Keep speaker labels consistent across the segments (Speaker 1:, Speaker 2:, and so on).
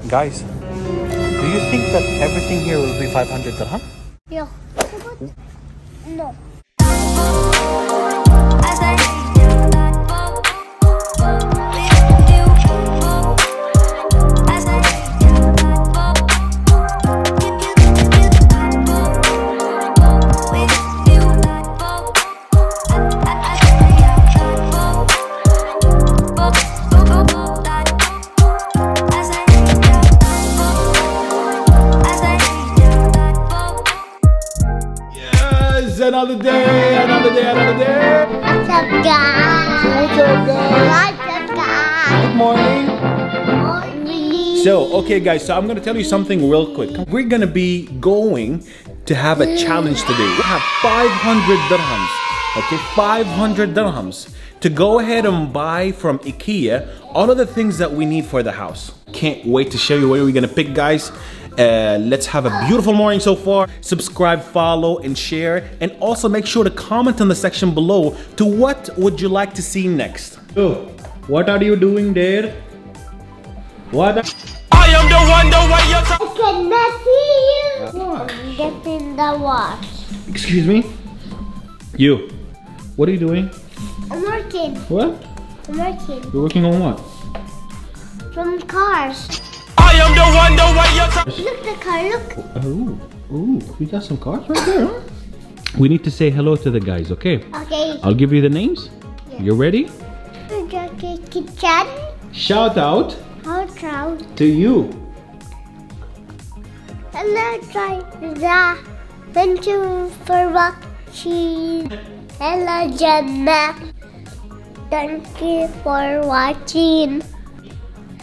Speaker 1: Guys, do you think that everything here will be 500 dirham?
Speaker 2: Yeah. No.
Speaker 3: Another day, another day, another day.
Speaker 2: What's up, guys?
Speaker 3: What's up, guys?
Speaker 2: What's up, guys?
Speaker 3: Good morning.
Speaker 2: Morning.
Speaker 3: So, okay, guys, so I'm gonna tell you something real quick. We're gonna be going to have a challenge today. We have 500 dirhams, okay, 500 dirhams to go ahead and buy from IKEA all of the things that we need for the house. Can't wait to show you what we're gonna pick, guys. Let's have a beautiful morning so far. Subscribe, follow, and share. And also make sure to comment in the section below to what would you like to see next. So, what are you doing there? What?
Speaker 4: I am the one, the way you're
Speaker 2: I cannot see you.
Speaker 3: What?
Speaker 2: I'm getting the watch.
Speaker 3: Excuse me? You. What are you doing?
Speaker 2: I'm working.
Speaker 3: What?
Speaker 2: I'm working.
Speaker 3: You're working on what?
Speaker 2: From cars.
Speaker 4: I am the one, the way you're
Speaker 2: Look the car, look.
Speaker 3: Oh, we got some cars right there, huh? We need to say hello to the guys, okay?
Speaker 2: Okay.
Speaker 3: I'll give you the names.
Speaker 2: Yeah.
Speaker 3: You ready?
Speaker 2: Kitchen.
Speaker 3: Shout out
Speaker 2: How proud.
Speaker 3: to you.
Speaker 2: Hello, Driver. Thank you for watching. Hello, Jenna. Thank you for watching.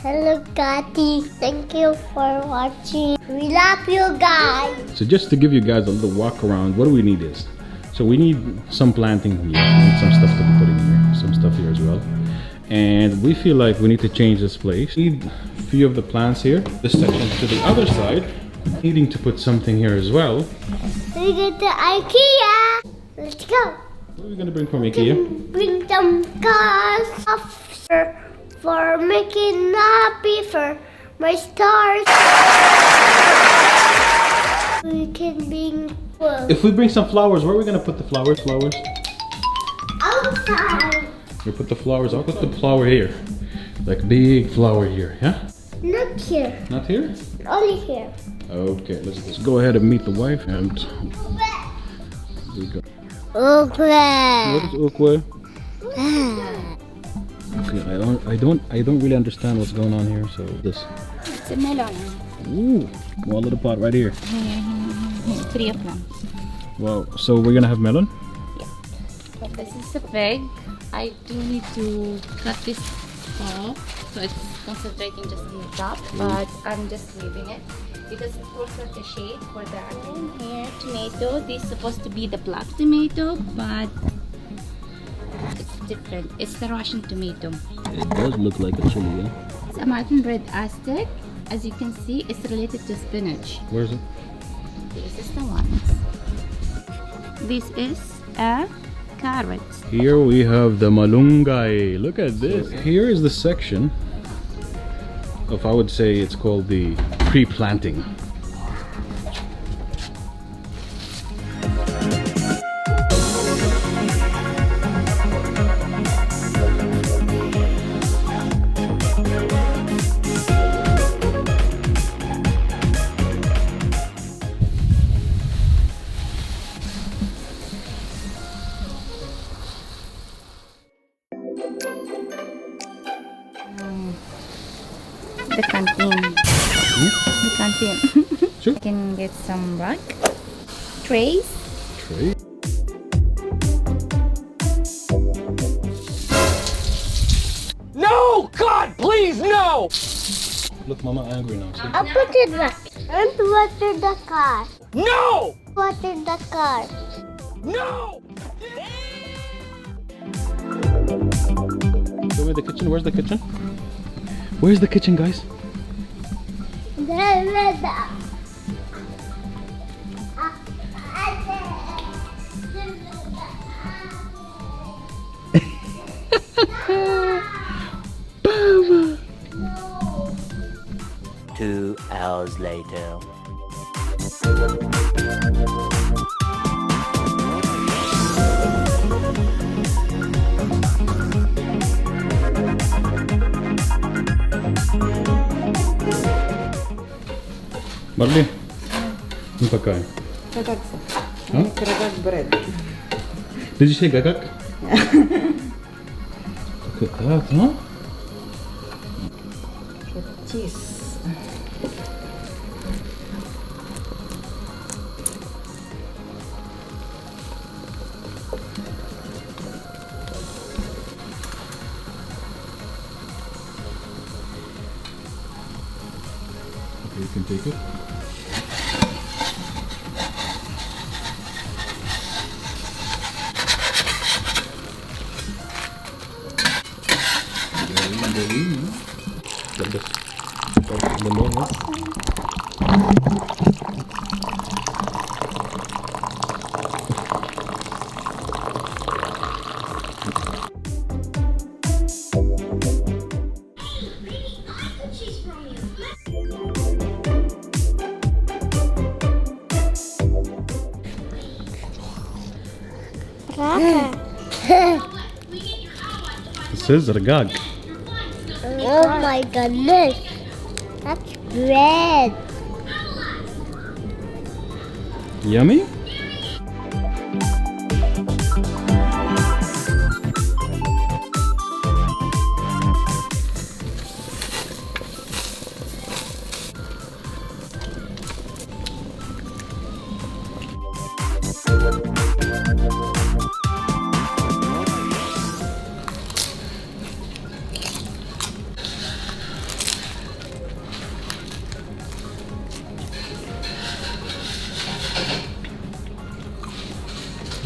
Speaker 2: Hello, Kati. Thank you for watching. We love you guys.
Speaker 3: So just to give you guys a little walk around, what do we need is, so we need some planting here, we need some stuff to be put in here, some stuff here as well. And we feel like we need to change this place. We need a few of the plants here. This section to the other side, needing to put something here as well.
Speaker 2: We get to IKEA. Let's go.
Speaker 3: What are we gonna bring from IKEA?
Speaker 2: Bring some cars for making happy for my stars. We can bring
Speaker 3: If we bring some flowers, where are we gonna put the flowers?
Speaker 2: outside.
Speaker 3: We put the flowers, I'll put the flower here. Like big flower here, yeah?
Speaker 2: Not here.
Speaker 3: Not here?
Speaker 2: Only here.
Speaker 3: Okay, let's go ahead and meet the wife and we go.
Speaker 2: Okay.
Speaker 3: What is ukwe? Okay, I don't really understand what's going on here. So this.
Speaker 5: It's a melon.
Speaker 3: Ooh, one little pot right here.
Speaker 5: 3 of them.
Speaker 3: Wow. So we're gonna have melon.
Speaker 5: But this is a big. I do need to cut this off, so it's concentrating just on the top. But I'm just leaving it because it works like a shade for the onion here. Tomato. This is supposed to be the black tomato, but it's different. It's the Russian tomato.
Speaker 3: It does look like a chili, yeah?
Speaker 5: It's American red Aztec. As you can see, it's related to spinach.
Speaker 3: Where is it?
Speaker 5: This is the one. This is a carrot.
Speaker 3: Here we have the malunggay. Look at this. Here is the section of, I would say it's called the pre-planting.
Speaker 5: The canteen. The canteen.
Speaker 3: Sure.
Speaker 5: You can get some rug, trays.
Speaker 3: Tray.
Speaker 4: No! God, please, no!
Speaker 3: Look, Mama angry now. See?
Speaker 2: I'll put it back. And water the car.
Speaker 4: No!
Speaker 2: Water the car.
Speaker 4: No!
Speaker 3: Show me the kitchen. Where's the kitchen? Where's the kitchen, guys?
Speaker 1: 2 hours later.
Speaker 3: Marley, ano pagkain?
Speaker 6: Gagagsa.
Speaker 3: Huh?
Speaker 6: Gagag bread.
Speaker 3: Did you say gagak? Look at that, huh?
Speaker 6: Cheese.
Speaker 3: Okay, you can take it. This is ragag.
Speaker 2: Oh my goodness. That's bread.
Speaker 3: Yummy?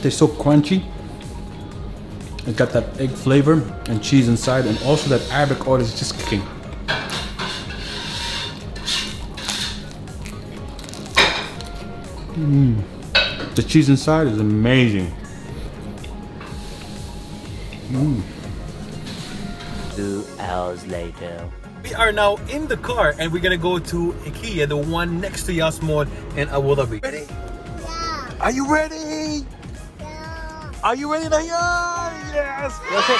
Speaker 3: They're so crunchy. It got that egg flavor and cheese inside, and also that Arabic oil is just kicking. The cheese inside is amazing.
Speaker 1: 2 hours later.
Speaker 3: We are now in the car and we're gonna go to IKEA, the one next to Yasmon in Abu Dhabi. Ready?
Speaker 2: Yeah.
Speaker 3: Are you ready?
Speaker 2: Yeah.
Speaker 3: Are you ready, Nahyan? Yes! That's it.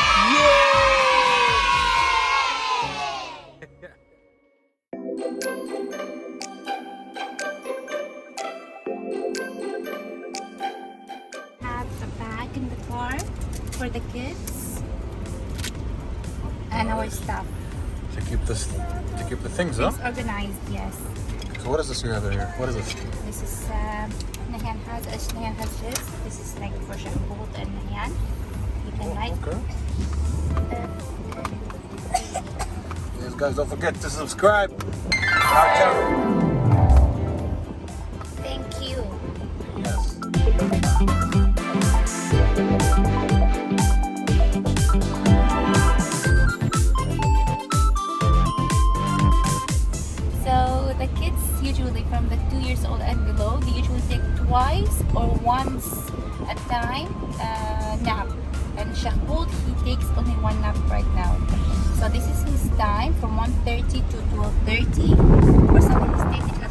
Speaker 5: Have a bag in the car for the kids and our stuff.
Speaker 3: To keep the things, huh?
Speaker 5: It's organized, yes.
Speaker 3: So what is this you have here? What is this?
Speaker 5: This is Nahyan has this. This is like for Shahboot and Nahyan. You can write.
Speaker 3: Okay. Yes, guys, don't forget to subscribe to our channel.
Speaker 5: Thank you.
Speaker 3: Yes.
Speaker 5: So the kids usually from the 2 years old and below, they usually take twice or once a time nap. And Shahboot, he takes only one nap right now. So this is his time from 1:30 to 12:30. For some he's taking at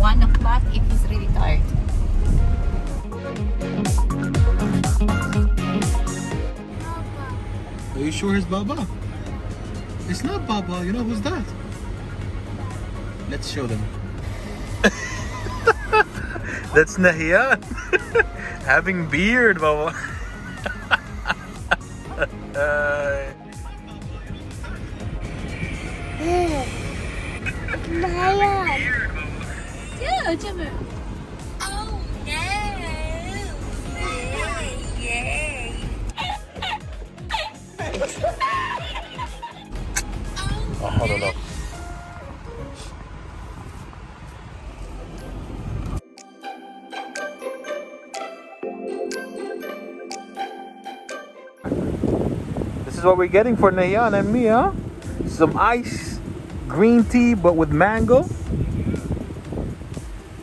Speaker 5: 1 o'clock if he's really tired.
Speaker 3: Are you sure it's Baba? It's not Baba. You know who's that? Let's show them. That's Nahyan. Having beard, Baba.
Speaker 2: Nahyan.
Speaker 5: Yeah, Jimmy. Oh no! Yay!
Speaker 3: Oh, hold on. This is what we're getting for Nahyan and me, huh? Some ice, green tea, but with mango.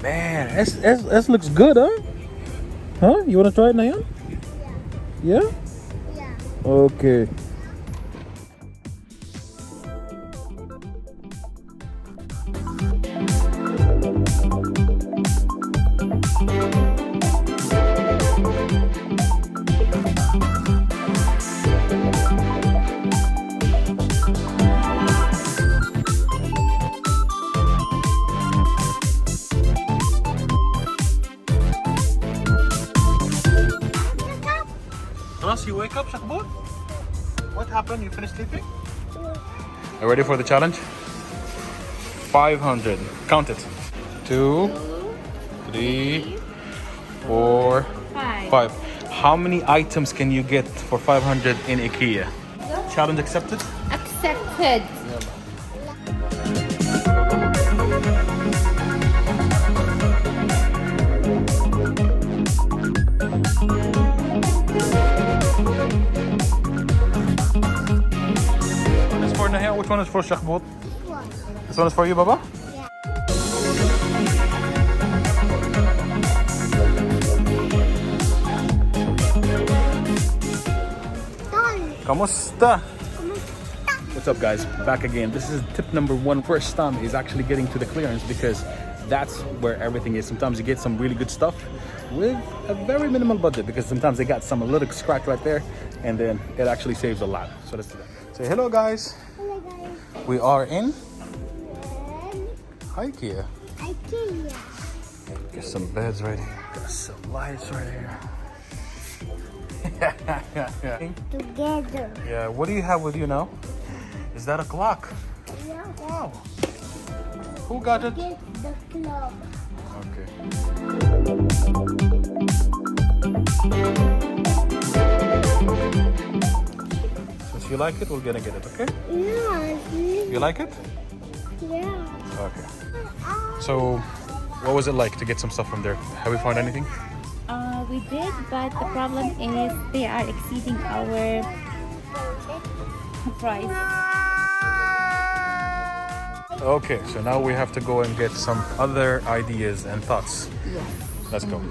Speaker 3: Man, this looks good, huh? Huh? You wanna try it, Nahyan? Yeah?
Speaker 2: Yeah.
Speaker 3: Okay. wake up, Shakbut? What happened? You finished sleeping? Are you ready for the challenge? 500. Count it. 2, 3, 4, 5. How many items can you get for 500 in IKEA? Challenge accepted?
Speaker 5: Accepted.
Speaker 3: One is for Nahyan. Which one is for Shakbut? This one is for you, Baba? Kamusta? What's up, guys? Back again. This is tip number 1. First time is actually getting to the clearance because that's where everything is. Sometimes you get some really good stuff with a very minimal budget because sometimes they got some a little scratch right there and then it actually saves a lot. So let's do that. Say hello, guys.
Speaker 2: Hello guys.
Speaker 3: We are in IKEA.
Speaker 2: IKEA.
Speaker 3: Got some beds right here. Got some lights right here.
Speaker 2: Together.
Speaker 3: Yeah, what do you have with you now? Is that a clock?
Speaker 2: Yeah.
Speaker 3: Wow. Who got it?
Speaker 2: Get the clock.
Speaker 3: Okay. Since you like it, we're gonna get it, okay?
Speaker 2: Yeah.
Speaker 3: You like it?
Speaker 2: Yeah.
Speaker 3: Okay. So, what was it like to get some stuff from there? Have we found anything?
Speaker 5: We did, but the problem is they are exceeding our price.
Speaker 3: Okay, so now we have to go and get some other ideas and thoughts.
Speaker 5: Yes.
Speaker 3: Let's go.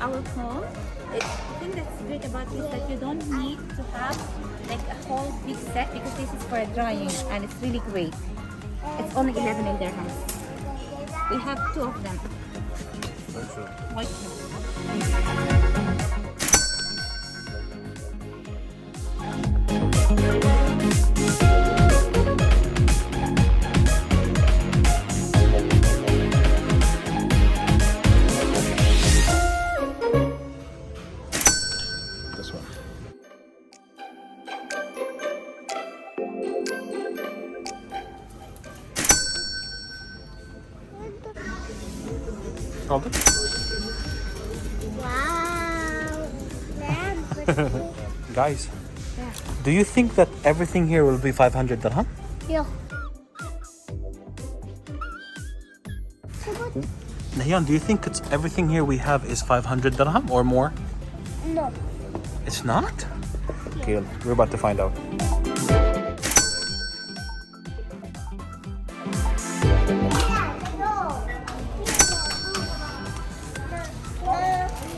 Speaker 5: Our home. The thing that's great about this is that you don't need to have like a whole big set because this is for drying and it's really great. It's only 11 in dirham. We have 2 of them. White.
Speaker 3: This one. Hold it.
Speaker 2: Wow.
Speaker 1: Guys, do you think that everything here will be 500 dirham?
Speaker 2: Yeah.
Speaker 1: Nahyan, do you think it's everything here we have is 500 dirham or more?
Speaker 2: No.
Speaker 1: It's not? Okay, we're about to find out.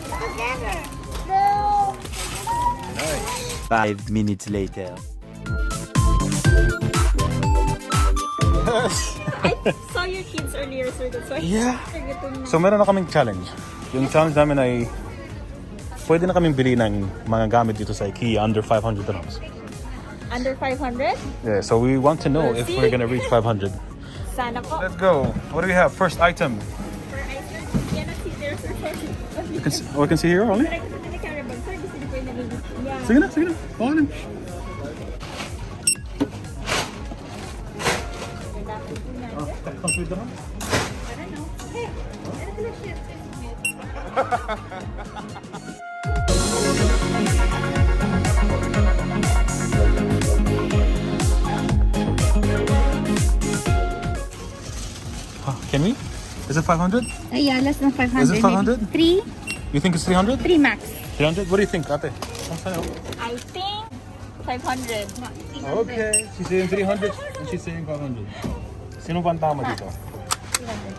Speaker 2: Together. No.
Speaker 1: 5 minutes later.
Speaker 7: I saw your kids earlier, sir. That's why.
Speaker 1: Yeah. So meron na kaming challenge. Yung challenge namin ay pwede na kaming bili ng mga gamit dito sa IKEA under 500 dirhams.
Speaker 7: Under 500?
Speaker 1: Yeah, so we want to know
Speaker 7: We'll
Speaker 1: if
Speaker 7: see.
Speaker 1: we're gonna reach 500.
Speaker 7: Sana po.
Speaker 3: Let's go. What do we have? First item.
Speaker 7: For item, cannot see there, sir.
Speaker 3: You can see, oh, I can see here only?
Speaker 7: Sir, I can see the caravan. Sir, gusto niyo po yung nagiging. Yeah.
Speaker 3: Sige na, sige na. Baka na.
Speaker 7: Dapat po yan. Para no? Hey, ano pala siya?
Speaker 3: Can we? Is it 500?
Speaker 5: Yeah, less than 500.
Speaker 3: Is it 500?
Speaker 5: Maybe 3,
Speaker 3: You think it's 300?
Speaker 5: 3 max.
Speaker 3: 300? What do you think, ate?
Speaker 7: I think 500.
Speaker 3: Okay. She's saying 300 and she's saying 500. Sino ba ang tama dito?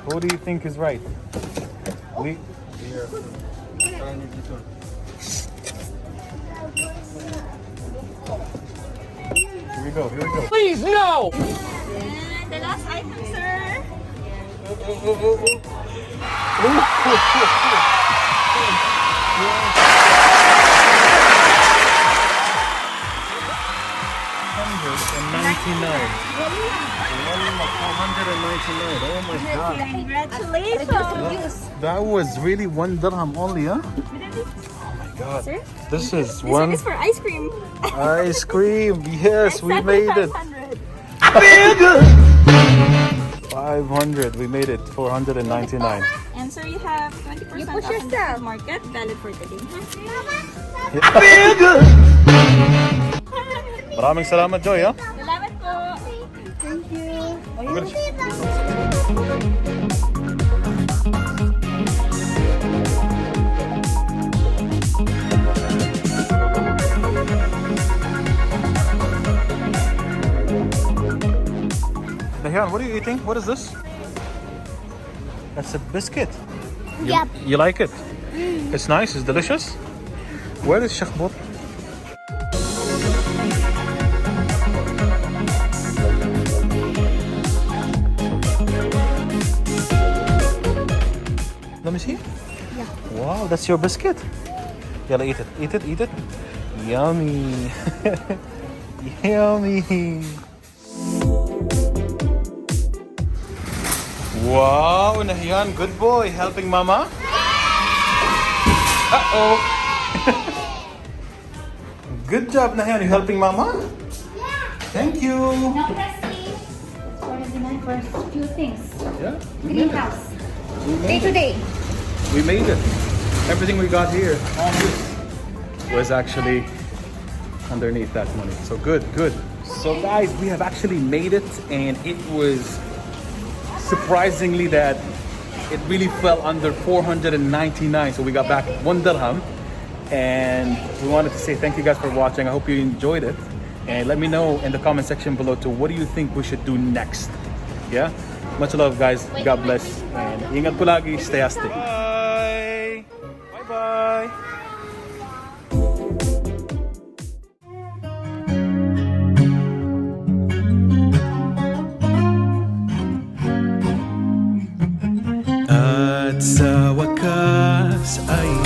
Speaker 3: Who do you think is right? We... Here we go, here we go.
Speaker 4: Please, no!
Speaker 7: And the last item, sir.
Speaker 1: Oh my god.
Speaker 7: Congratulations.
Speaker 1: That was really 1 dirham only, huh? Oh my god.
Speaker 7: Sir?
Speaker 1: This is
Speaker 7: This one
Speaker 1: one
Speaker 7: is for ice cream.
Speaker 1: ice cream. Yes, we made it. 500. We made it. 499.
Speaker 7: And sir, you have 20% off on the market, valid for today.
Speaker 1: Maraming salamat, Joy, ha?
Speaker 7: Salamat po. Thank you.
Speaker 1: Nahyan, what are you eating? What is this? That's a biscuit.
Speaker 2: Yep.
Speaker 1: You like it? It's nice. It's delicious. Where is Shakhbut? Let me see.
Speaker 2: Yeah.
Speaker 1: Wow, that's your biscuit. Yalla, eat it. Eat it. Eat it. Yummy. Yummy. Wow, Nahyan, good boy. Helping mama. Uh-oh. Good job, Nahyan. You helping mama? Thank you.
Speaker 5: Now pressing for the demand for a few things.
Speaker 1: Yeah, we made it.
Speaker 5: Greenhouse. Day to day.
Speaker 1: We made it. Everything we got here, all this, was actually underneath that money. So good, good. So guys, we have actually made it, and it was surprisingly that it really fell under 499. So we got back 1 dirham, and we wanted to say thank you guys for watching. I hope you enjoyed it, and let me know in the comment section below too, what do you think we should do next? Yeah, much love guys. God bless, and ingat po lagi. Stay astig. Bye. Bye bye. At sa wakas ay